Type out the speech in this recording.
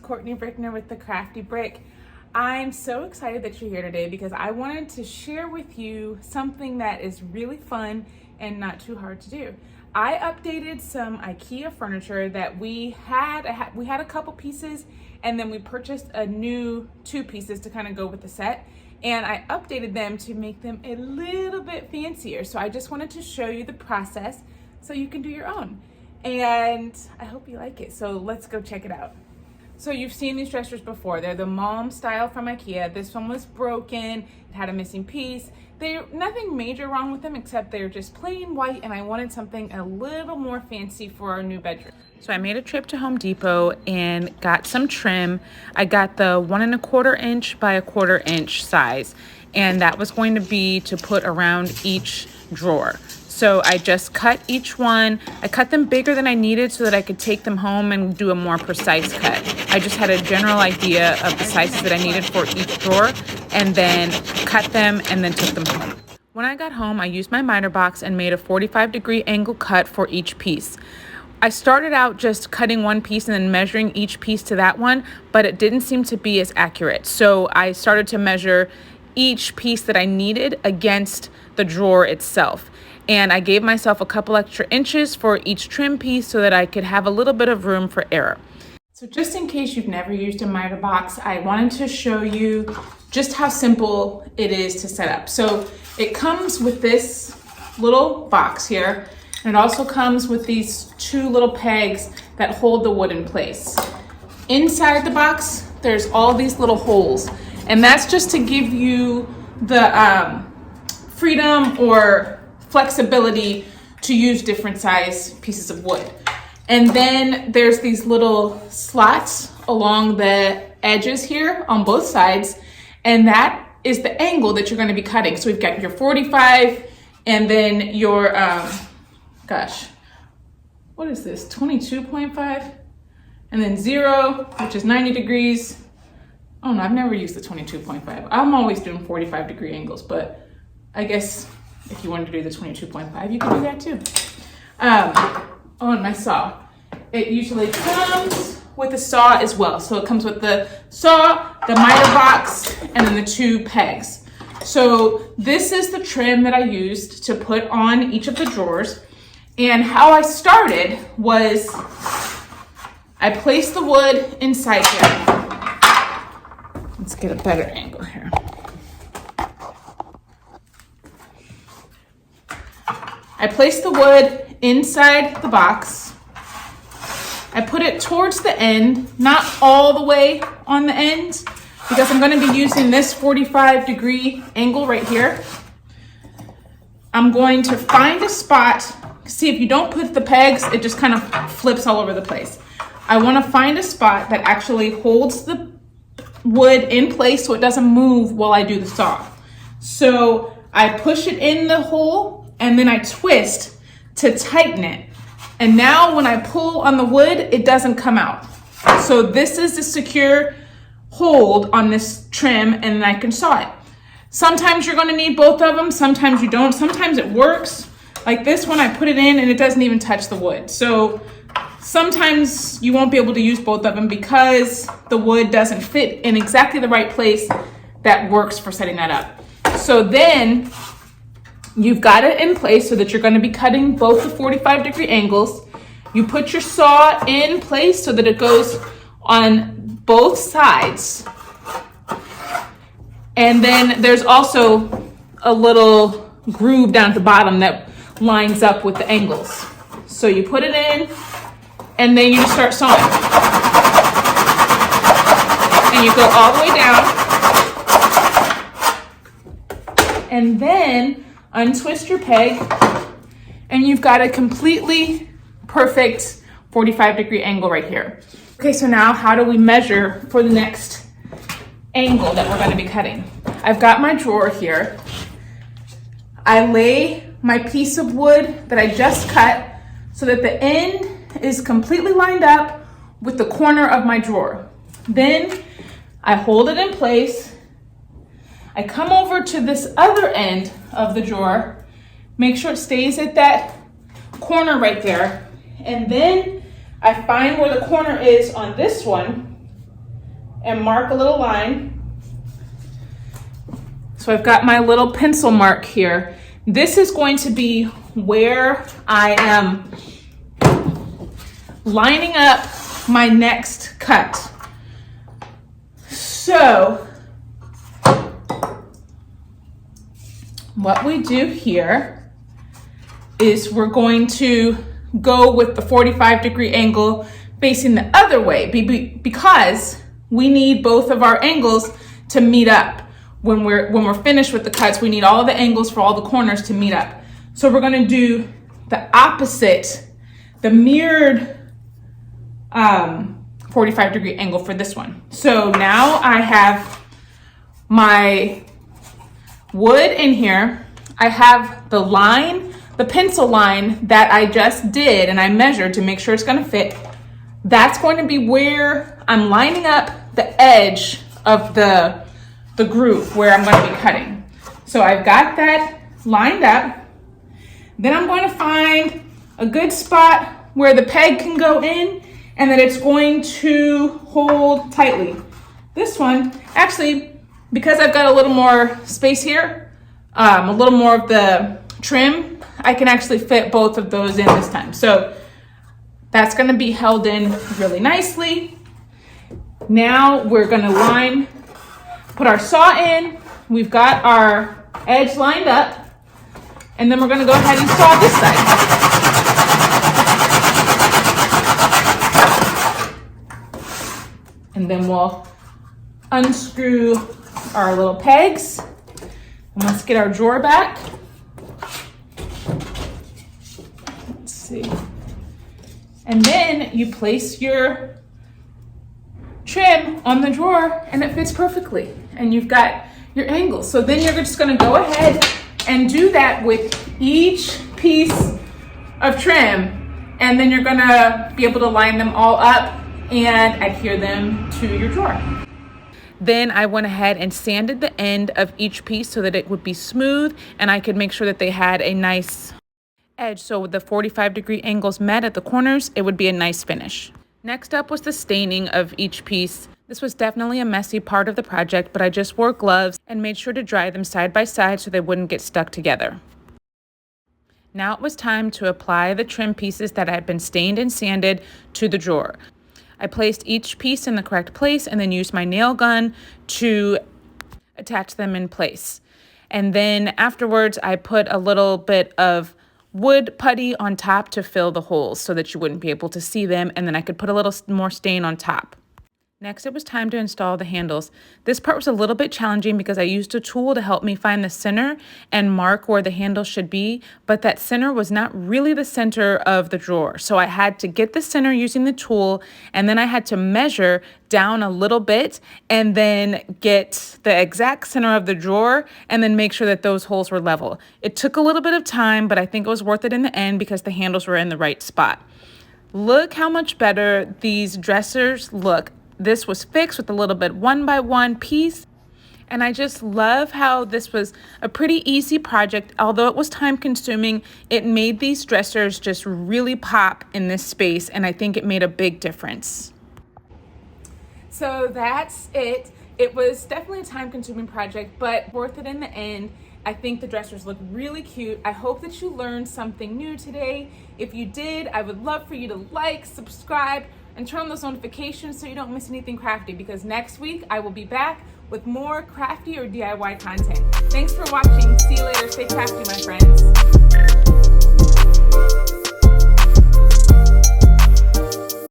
Courtney Brickner with The Crafty Brick. I'm so excited that you're here today because I wanted to share with you something that is really fun and not too hard to do. I updated some Ikea furniture that we had a couple pieces, and then we purchased a new 2 pieces to kind of go with the set, and I updated them to make them a little bit fancier. So I just wanted to show you the process so you can do your own, and I hope you like it. So let's go check it out. So you've seen these dressers before. They're the Malm style from Ikea. This one was broken, it had a missing piece. There's nothing major wrong with them except they're just plain white, and I wanted something a little more fancy for our new bedroom. So I made a trip to Home Depot and got some trim. I got the 1 1/4 inch by 1/4 inch size, and that was going to be to put around each drawer. So I just cut each one. I cut them bigger than I needed so that I could take them home and do a more precise cut. I just had a general idea of the sizes that I needed for each drawer, and then cut them and then took them home. When I got home, I used my miter box and made a 45-degree angle cut for each piece. I started out just cutting one piece and then measuring each piece to that one, but it didn't seem to be as accurate. So I started to measure each piece that I needed against the drawer itself. And I gave myself a couple extra inches for each trim piece so that I could have a little bit of room for error. So just in case you've never used a miter box, I wanted to show you just how simple it is to set up. So it comes with this little box here, and it also comes with these 2 little pegs that hold the wood in place. Inside the box, there's all these little holes, and that's just to give you the freedom or flexibility to use different size pieces of wood. And then there's these little slots along the edges here on both sides, and that is the angle that you're going to be cutting. So we've got your 45 and then your what is this, 22.5, and then 0, which is 90 degrees. Oh no, I've never used the 22.5. I'm always doing 45-degree angles, but I guess if you wanted to do the 22.5, you can do that too. Oh, and my saw. It usually comes with a saw as well. So it comes with the saw, the miter box, and then the 2 pegs. So this is the trim that I used to put on each of the drawers. And how I started was I placed the wood inside here. Let's get a better angle here. I placed the wood inside the box. I put it towards the end, not all the way on the end, because I'm going to be using this 45-degree angle right here. I'm going to find a spot. See, if you don't put the pegs, it just kind of flips all over the place. I want to find a spot that actually holds the wood in place so it doesn't move while I do the saw. So I push it in the hole, and then I twist to tighten it. And now when I pull on the wood, it doesn't come out. So this is the secure hold on this trim, and then I can saw it. Sometimes you're gonna need both of them, sometimes you don't. Sometimes it works. Like this one, I put it in and it doesn't even touch the wood. So sometimes you won't be able to use both of them because the wood doesn't fit in exactly the right place that works for setting that up. So then you've got it in place so that you're going to be cutting both the 45-degree angles. You put your saw in place so that it goes on both sides. And then there's also a little groove down at the bottom that lines up with the angles. So you put it in, and then you just start sawing. And you go all the way down. And then untwist your peg, and you've got a completely perfect 45-degree angle right here. Okay, so now how do we measure for the next angle that we're going to be cutting? I've got my drawer here. I lay my piece of wood that I just cut so that the end is completely lined up with the corner of my drawer. Then I hold it in place. I come over to this other end of the drawer, make sure it stays at that corner right there, and then I find where the corner is on this one, and mark a little line. So I've got my little pencil mark here. This is going to be where I am lining up my next cut. So what we do here is we're going to go with the 45-degree angle facing the other way because we need both of our angles to meet up. When we're finished with the cuts, we need all of the angles for all the corners to meet up. So we're gonna do the opposite, the mirrored 45-degree angle for this one. So now I have my wood in here. I have the line, the pencil line that I just did and I measured to make sure it's gonna fit. That's going to be where I'm lining up the edge of the groove where I'm going to be cutting. So I've got that lined up. Then I'm going to find a good spot where the peg can go in and that it's going to hold tightly. This one, actually, because I've got a little more space here, a little more of the trim, I can actually fit both of those in this time. So that's going to be held in really nicely. Now we're going to put our saw in. We've got our edge lined up, and then we're going to go ahead and saw this side. And then we'll unscrew our little pegs. And let's get our drawer back. Let's see. And then you place your trim on the drawer and it fits perfectly. And you've got your angles. So then you're just gonna go ahead and do that with each piece of trim. And then you're gonna be able to line them all up and adhere them to your drawer. Then I went ahead and sanded the end of each piece so that it would be smooth and I could make sure that they had a nice edge. So with the 45-degree angles met at the corners, it would be a nice finish. Next up was the staining of each piece. This was definitely a messy part of the project, but I just wore gloves and made sure to dry them side by side so they wouldn't get stuck together. Now it was time to apply the trim pieces that had been stained and sanded to the drawer. I placed each piece in the correct place and then used my nail gun to attach them in place. And then afterwards, I put a little bit of wood putty on top to fill the holes so that you wouldn't be able to see them, and then I could put a little more stain on top. Next, it was time to install the handles. This part was a little bit challenging because I used a tool to help me find the center and mark where the handle should be, but that center was not really the center of the drawer. So I had to get the center using the tool, and then I had to measure down a little bit and then get the exact center of the drawer and then make sure that those holes were level. It took a little bit of time, but I think it was worth it in the end because the handles were in the right spot. Look how much better these dressers look. This was fixed with a little bit 1x1 piece. And I just love how this was a pretty easy project. Although it was time consuming, it made these dressers just really pop in this space. And I think it made a big difference. So that's it. It was definitely a time consuming project, but worth it in the end. I think the dressers look really cute. I hope that you learned something new today. If you did, I would love for you to like, subscribe, and turn on those notifications so you don't miss anything crafty, because next week I will be back with more crafty or DIY content. Thanks for watching. See you later. Stay crafty, my friends.